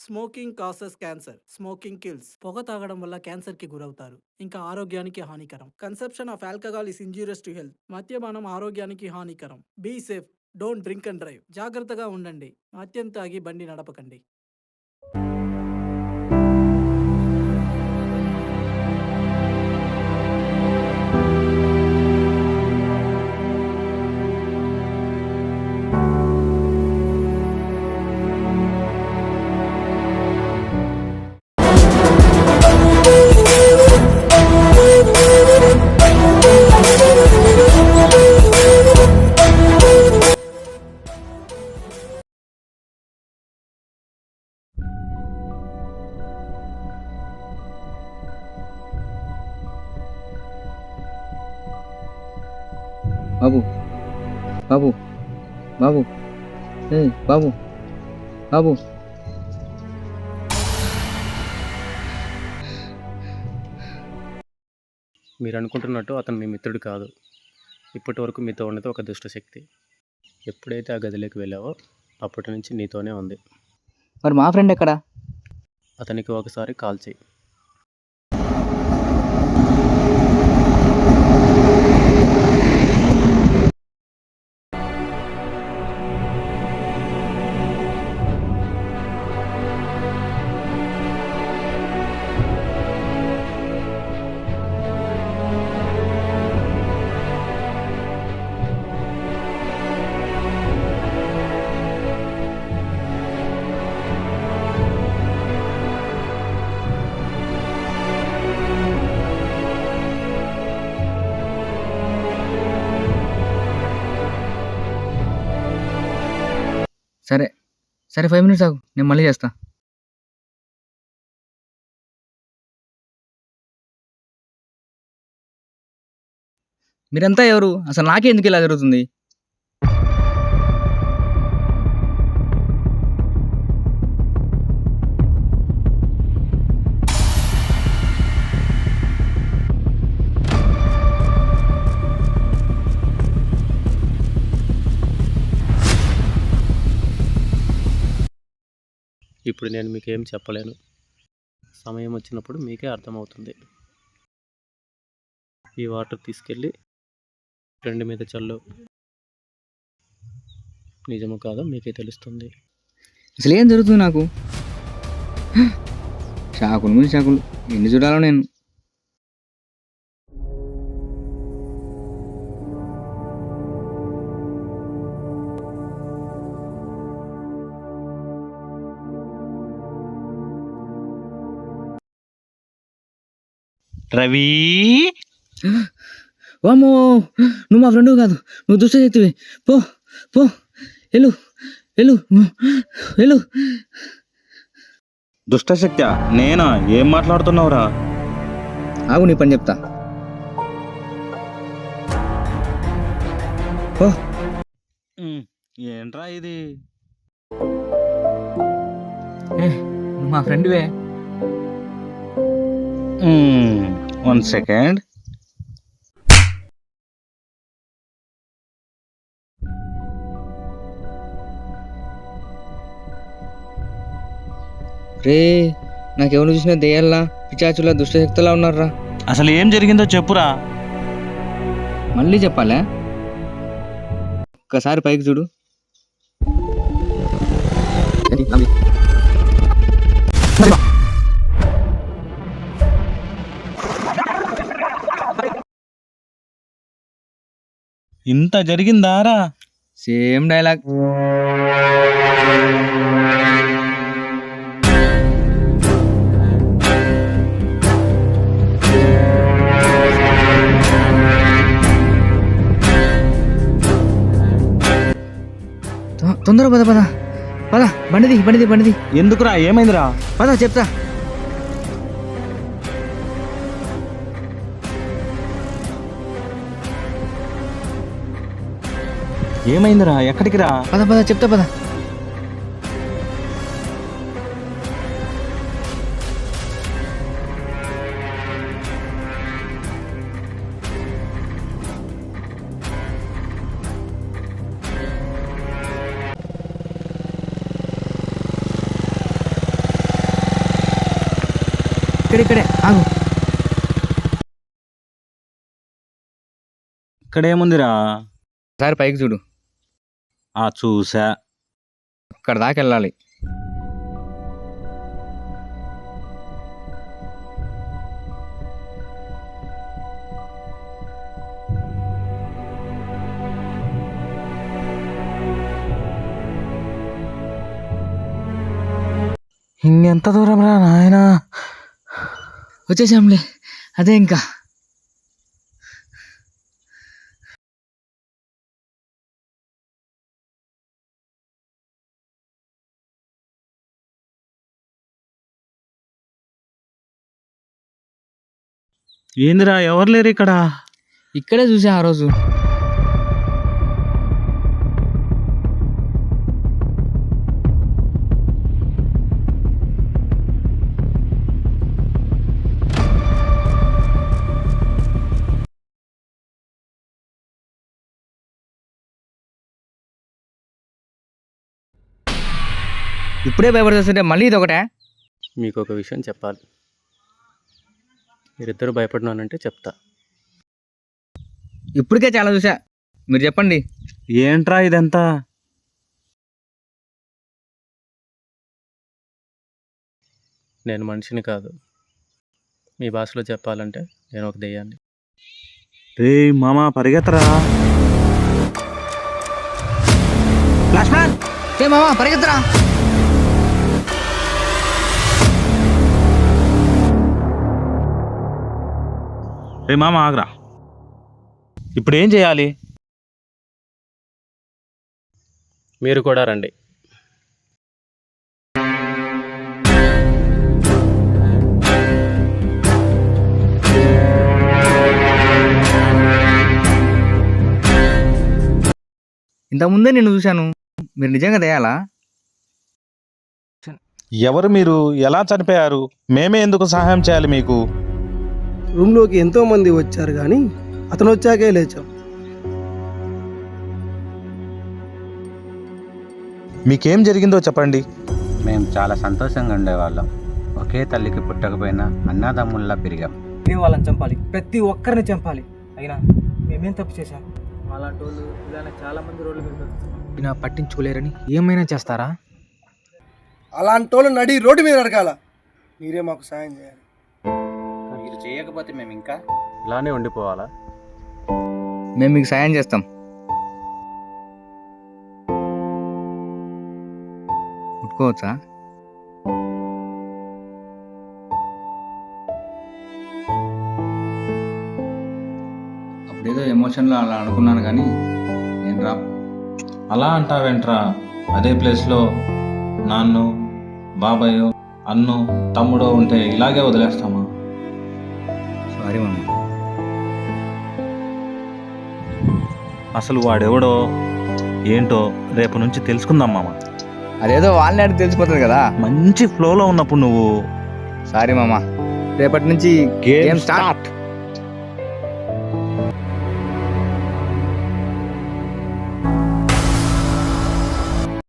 Smoking causes cancer. Smoking kills. పొగ తాగడం వల్ల క్యాన్సర్‌కి గురవుతారు. ఇంకా ఆరోగ్యానికి హానికరం. Consumption of alcohol is injurious to health. మద్యపానం ఆరోగ్యానికి హానికరం. Be safe. Don't drink and drive. జాగ్రత్తగా ఉండండి. మద్యం తాగి బండి నడపకండి. బాబు బాబు బాబు ఏ బాబు బాబు మీరు అనుకుంటున్నట్టు అతను మీ మిత్రుడు కాదు. ఇప్పటి వరకు మీతో ఉన్నది ఒక దుష్టశక్తి. ఎప్పుడైతే ఆ గదిలోకి వెళ్ళావో అప్పటి నుంచి నీతోనే ఉంది. మరి మా ఫ్రెండ్ ఎక్కడా? అతనికి ఒకసారి కాల్ చేయి. సరే సరే 5 మినిట్స్ ఆగు, నేను మళ్ళీ చేస్తా. మీరంతా ఎవరు? అసలు నాకే ఎందుకు ఇలా జరుగుతుంది? ఇప్పుడు నేను మీకేం చెప్పలేను. సమయం వచ్చినప్పుడు మీకే అర్థమవుతుంది. ఈ వాటర్ తీసుకెళ్ళి ఫ్రెండ్ మీద చల్లు. నిజమో కాదో మీకే తెలుస్తుంది. అసలు ఏం జరుగుతుంది నాకు? షాకులు మీద షాకులు, ఎన్ని చూడాలో నేను. రవి, వామ్మో, నువ్వు మా ఫ్రెండ్ కాదు, నువ్వు దుష్టశక్తివి. పో పో, వెళ్ళు వెళ్ళు వెళ్ళు. దుష్టశక్తి నేనా? ఏం మాట్లాడుతున్నావురా? ఆగు, నీ పని చెప్తా. పో. ఏంట్రా ఇది? నువ్వు మా ఫ్రెండ్వే. 1 సెకండ్. రే, నాకెవరు చూసినా దెయ్యాల్లా, పిచాచులా, దుష్టశక్తులా ఉన్నారా? అసలు ఏం జరిగిందో చెప్పురా. మళ్ళీ చెప్పాలా? ఒక్కసారి పైకి చూడు. ఇంత జరిగిందారా? Same dialogue. తొందర పద పద పద, బండిది బండిది బండిది. ఎందుకురా? ఏమైందిరా? పద చెప్తా. ఏమైందిరా? ఎక్కడికి రా? పద పద చెప్తా పద. ఇక్కడే ఆగు. ఇక్కడేముందిరా? ఒకసారి పైకి చూడు. చూసా. అక్కడ దాకా వెళ్ళాలి. ఇంకెంత దూరం రా నాయనా? వచ్చేసాంలే, అదే ఇంకా. ఏందిరా ఎవరు లేరు ఇక్కడ? ఇక్కడే చూసా ఆ రోజు. ఇప్పుడే భయపడుతుంటే మళ్ళీ ఇది ఒకటే. మీకు ఒక విషయం చెప్పాలి. మీరిద్దరూ భయపడినానంటే చెప్తా. ఇప్పటికే చాలా చూసా, మీరు చెప్పండి. ఏంట్రా ఇదంతా? నేను మనిషిని కాదు. మీ భాషలో చెప్పాలంటే నేను ఒక దెయ్యాన్ని. రే మామా పరిగెత్తరా. ఏ మామా పరిగెత్తరా. రే మామ ఆగరా. ఇప్పుడు ఏం చేయాలి? మీరు కూడా రండి. ఇంతకుముందే నేను చూశాను, మీరు నిజంగా దయాలా? ఎవరు మీరు? ఎలా చనిపోయారు? మేమే ఎందుకు సహాయం చేయాలి మీకు? రూమ్లోకి ఎంతో మంది వచ్చారు కానీ అతను వచ్చాకే లేచాం. మీకేం జరిగిందో చెప్పండి. మేము చాలా సంతోషంగా ఉండేవాళ్ళం. ఒకే తల్లికి పుట్టకపోయినా అన్నాదమ్ముల్లా పెరిగాం. వాళ్ళని చంపాలి, ప్రతి ఒక్కరిని చంపాలి. అయినా మేమేం తప్పు చేశాం? అలాంటి వాళ్ళు ఇలానే చాలా మంది రోడ్ల మీద బతుకుతున్నారు. పట్టించుకోలేరని ఏమైనా చేస్తారా? అలాంటి వాళ్ళు నడి రోడ్డు మీద అడగాల. మీరే మాకు సాయం చేయాలి. మీరు చేయకపోతే మేము ఇంకా ఇలానే ఉండిపోవాలా? మేము మీకు సాయం చేస్తాం. ముట్టుకోవచ్చా? అప్పుడేదో ఎమోషన్లో అలా అనుకున్నాను కానీ నేను రా. అలా అంటావేంట్రా? అదే ప్లేస్లో నాన్ను, బాబాయ్, అన్ను, తమ్ముడో ఉంటే ఇలాగే వదిలేస్తామా? Sorry mummy. అసలు వాడెవడో ఏంటో రేపు నుంచి తెలుసుకుందాం మామ. అదేదో వాళ్ళని అడిగి తెలిసిపోతుంది కదా. మంచి ఫ్లోలో ఉన్నప్పుడు నువ్వు. సారీ మామ, రేపటి నుంచి గేమ్ స్టార్ట్.